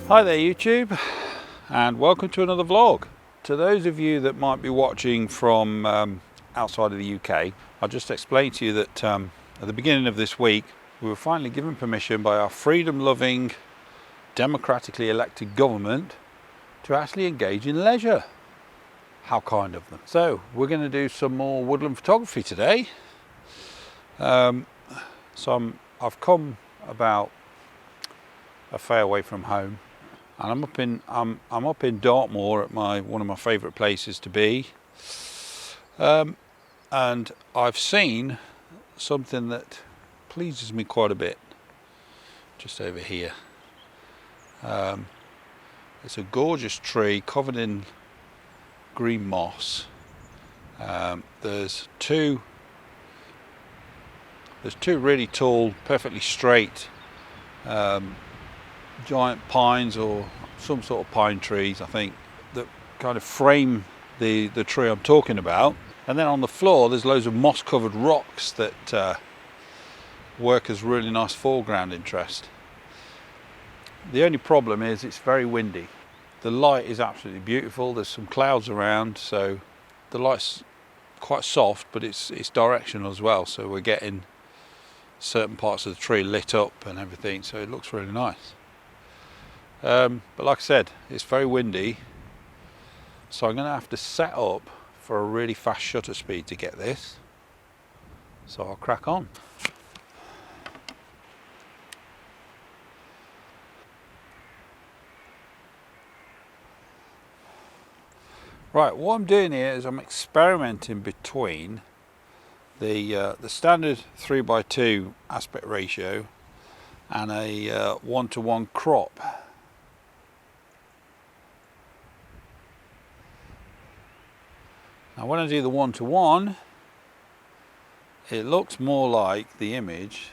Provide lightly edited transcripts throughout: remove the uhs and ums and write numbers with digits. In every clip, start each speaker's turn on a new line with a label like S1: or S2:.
S1: Hi there YouTube, and welcome to another vlog. To those of you that might be watching from outside of the UK, I'll just explain to you that at the beginning of this week we were finally given permission by our freedom-loving, democratically elected government to actually engage in leisure. How kind of them. So we're going to do some more woodland photography today. I've come about a fair way from home, and I'm up in Dartmoor at one of my favourite places to be, and I've seen something that pleases me quite a bit just over here. It's a gorgeous tree covered in green moss. There's two really tall, perfectly straight giant pines, or some sort of pine trees, I think, that kind of frame the tree I'm talking about. And then on the floor there's loads of moss covered rocks that work as really nice foreground interest. The only problem is it's very windy. The light is absolutely beautiful. There's some clouds around, so the light's quite soft, but it's directional as well, so we're getting certain parts of the tree lit up and everything, so it looks really nice. But like I said, it's very windy, so I'm going to have to set up for a really fast shutter speed to get this. So I'll crack on. Right, what I'm doing here is I'm experimenting between the standard 3:2 aspect ratio and a 1:1 crop. Now when I do the 1:1, it looks more like the image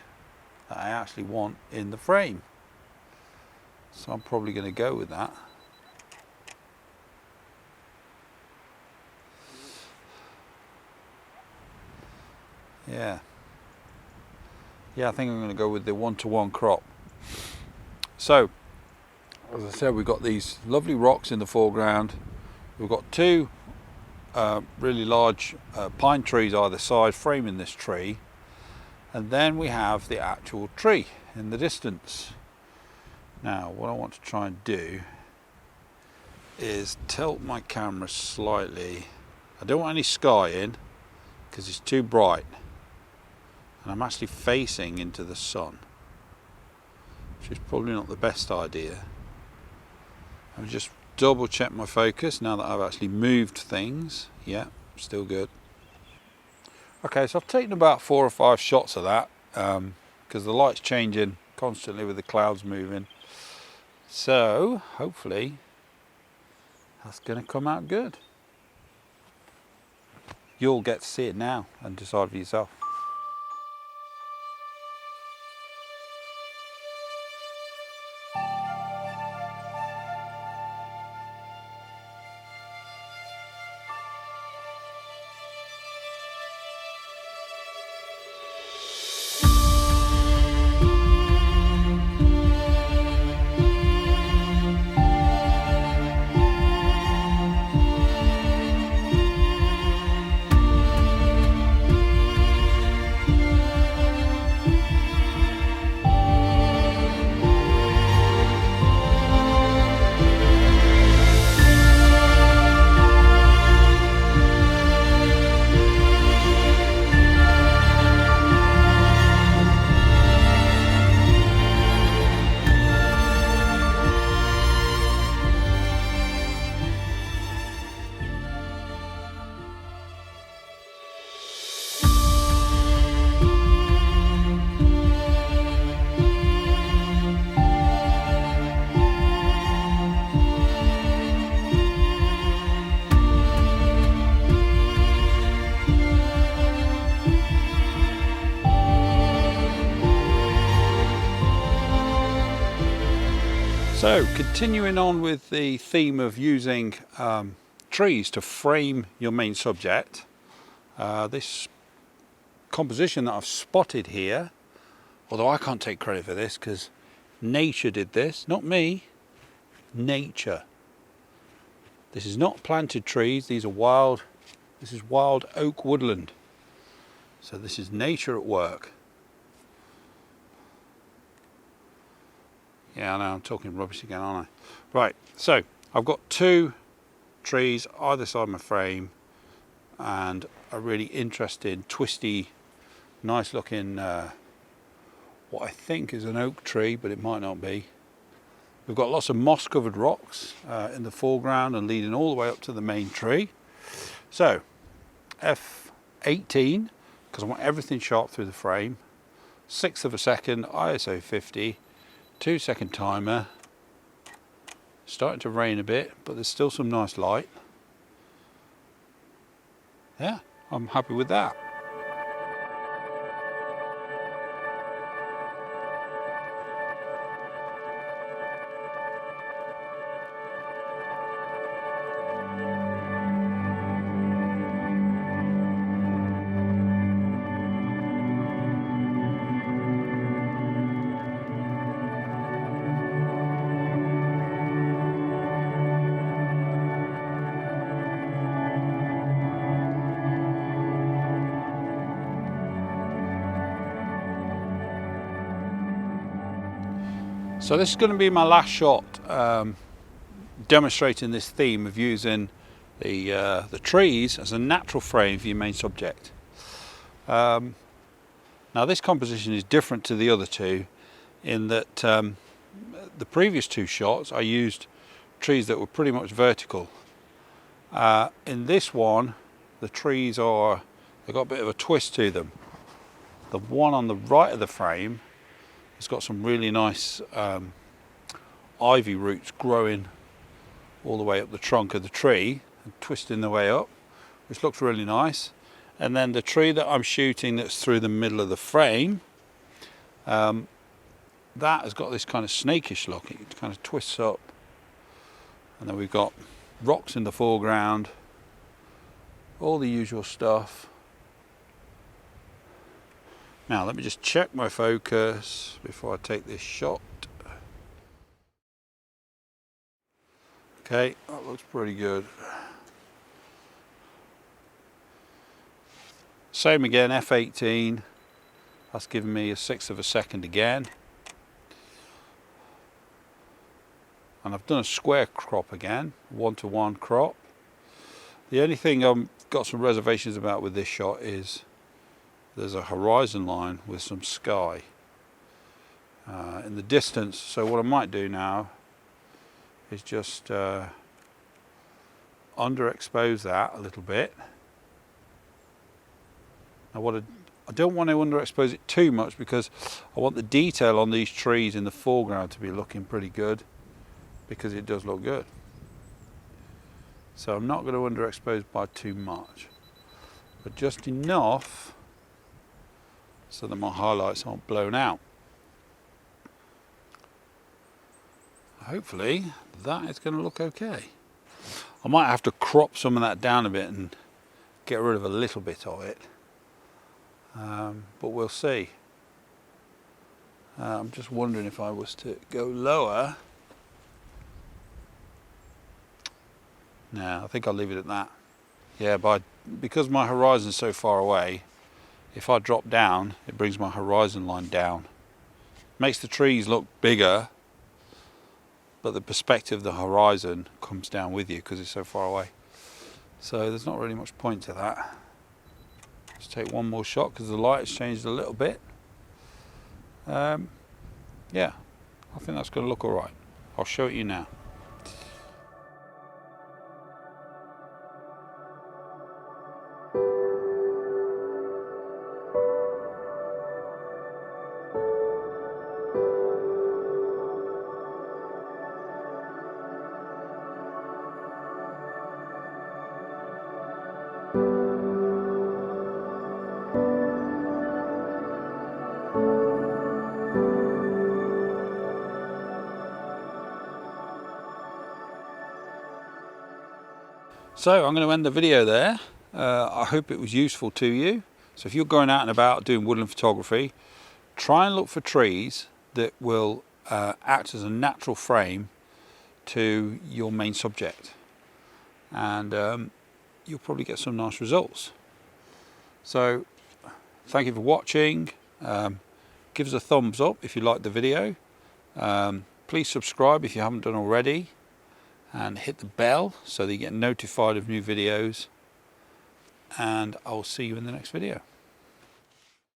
S1: that I actually want in the frame. So I'm probably going to go with that. Yeah, I think I'm going to go with the 1:1 crop. So, as I said, we've got these lovely rocks in the foreground. We've got two really large pine trees either side framing this tree, and then we have the actual tree in the distance. Now what I want to try and do is tilt my camera slightly. I don't want any sky in because it's too bright, and I'm actually facing into the sun, which is probably not the best idea. I'll just double check my focus now that I've actually moved things. Yeah, still good. Okay, so I've taken about 4 or 5 shots of that because the light's changing constantly with the clouds moving. So hopefully that's going to come out good. You'll get to see it now and decide for yourself. So continuing on with the theme of using trees to frame your main subject, this composition that I've spotted here, although I can't take credit for this because nature did this, not me. nature. This is not planted trees, these are wild. This is wild oak woodland. So this is nature at work. Yeah, I know, I'm talking rubbish again, aren't I? Right, so I've got 2 trees either side of my frame and a really interesting, twisty, nice looking, what I think is an oak tree, but it might not be. We've got lots of moss covered rocks in the foreground and leading all the way up to the main tree. So F18, because I want everything sharp through the frame, 1/6 of a second, ISO 50, 2-second timer. Starting to rain a bit, but there's still some nice light. Yeah, I'm happy with that. So this is going to be my last shot demonstrating this theme of using the trees as a natural frame for your main subject. Now this composition is different to the other 2 in that the previous 2 shots I used trees that were pretty much vertical. In this one the trees they've got a bit of a twist to them. The one on the right of the frame, it's got some really nice ivy roots growing all the way up the trunk of the tree and twisting their way up, which looks really nice. And then the tree that I'm shooting that's through the middle of the frame, that has got this kind of snakish look. It kind of twists up. And then we've got rocks in the foreground, all the usual stuff. Now let me just check my focus before I take this shot. Okay, that looks pretty good. Same again, F18. That's given me 1/6 of a second again. And I've done a square crop again, 1-to-1 crop. The only thing I've got some reservations about with this shot is there's a horizon line with some sky in the distance. So what I might do now is just underexpose that a little bit. Now I don't want to underexpose it too much because I want the detail on these trees in the foreground to be looking pretty good, because it does look good. So I'm not going to underexpose by too much, but just enough so that my highlights aren't blown out. Hopefully that is going to look okay. I might have to crop some of that down a bit and get rid of a little bit of it, but we'll see. I'm just wondering if I was to go lower. No, I think I'll leave it at that. Yeah, because my horizon's so far away, if I drop down, it brings my horizon line down. Makes the trees look bigger, but the perspective of the horizon comes down with you because it's so far away. So there's not really much point to that. Let's take one more shot because the light has changed a little bit. Yeah, I think that's going to look all right. I'll show it you now. So I'm going to end the video there. I hope it was useful to you. So if you're going out and about doing woodland photography, try and look for trees that will act as a natural frame to your main subject, and you'll probably get some nice results. So thank you for watching. Give us a thumbs up if you liked the video. Please subscribe if you haven't done already, and hit the bell so that you get notified of new videos, and I'll see you in the next video.